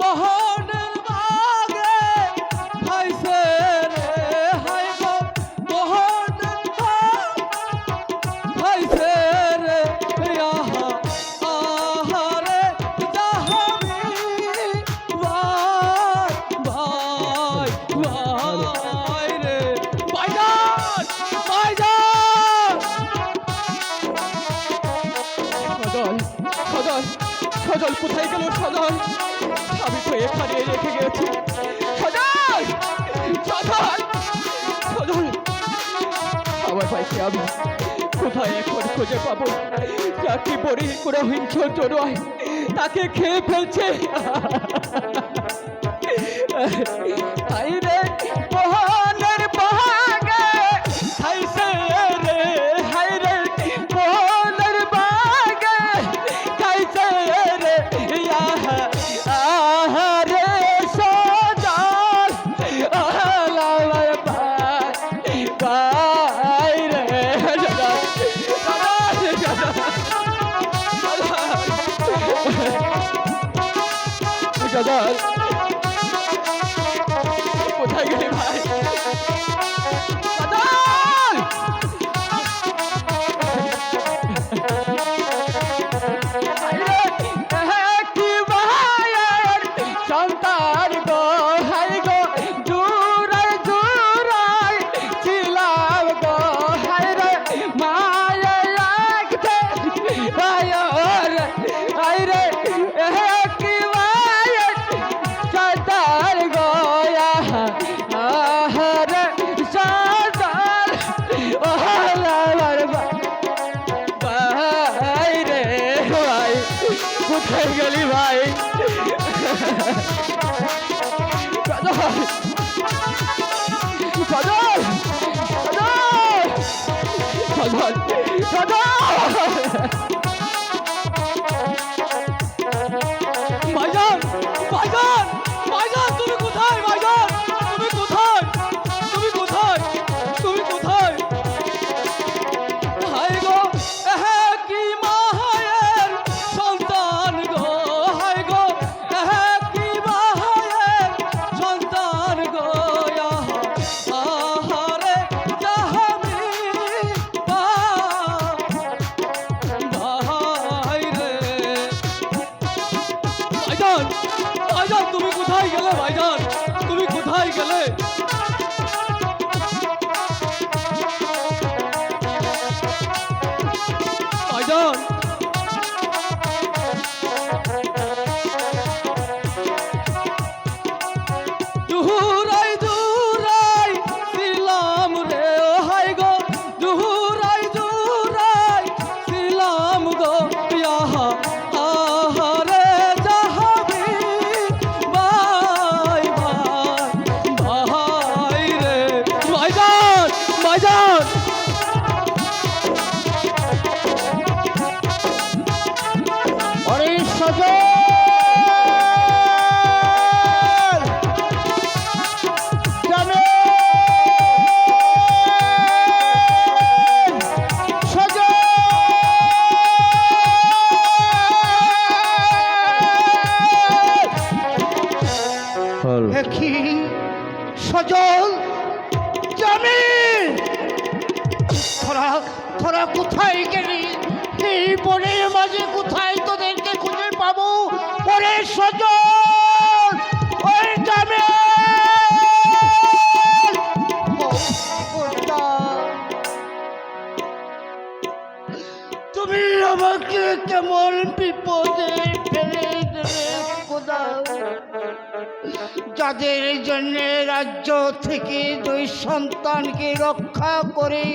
মোহনের বাগে খাইছে রে হাই গো মোহনের খাইছে রে আহা আহারে জাহাবি ভাই ভাই রে ভাইজান ভাইজান সজল সজল কোথায় গেল সজল আমি তো এখানে রেখে গেছি সজল সজল সজল আমার ভাইকে আমি কোথায় এখন খুঁজে পাবো যাকে বড়ি কোনো হিংস্র নয় তাকে খেয়ে ফেলছে তাই রে মোহনের বাগে খাইছে রে হাই রে মোহনের বাগে খাইছে রে আহা আহা রে সজল আহলা ভাই ভাই রে সজল কোথায় গেলি ভাই সজল কি ভাইয়ের সন্তান গো হাই গো জুরাই জুরাই ছিলাম গো হাই রে মায়া লাগছে ভাইয়ের হাই রে কি ভাইয়ের সন্তান গো আহারে সন্তান ওহালার ভাই রে ভাই কোথায় গেলি ভাই সজল সজল সজল ভাইজান ভাইজান ভাইজান তুমি কোথায় ভাইজান তুমি কোথায় তুমি কোথায় তুমি কোথায় হাই গো কি মায়ের সন্তান গো হাই গো কি মায়ের সন্তান গো আহারে জাহাবি ভাই রে ভাইজান ভাইজান তুমি কোথায় গেলে ভাইজান তুমি কোথায় গেলে ভাইজান দুহুরাই দুহুরাই ছিলাম রে হাই গো দুহুরাই দুহুরাই ছিলাম গো আহা আহারে জাহাবি ভাই ভাই ভাই রে ভাইজান ভাইজান অরে সজল জামিল সজল কি সজল জামিল তোরা তোরা কোথায় গেলি এই বনের মাঝে কোথায় তোদেরকে খুঁজে পাবো ওরে সজল ওই জামিল তুমি আমাকে কেমন বিপদে ফেলে দেবে খোদা যাদের জন্য রাজ্য থেকে দুই সন্তানকে রক্ষা করে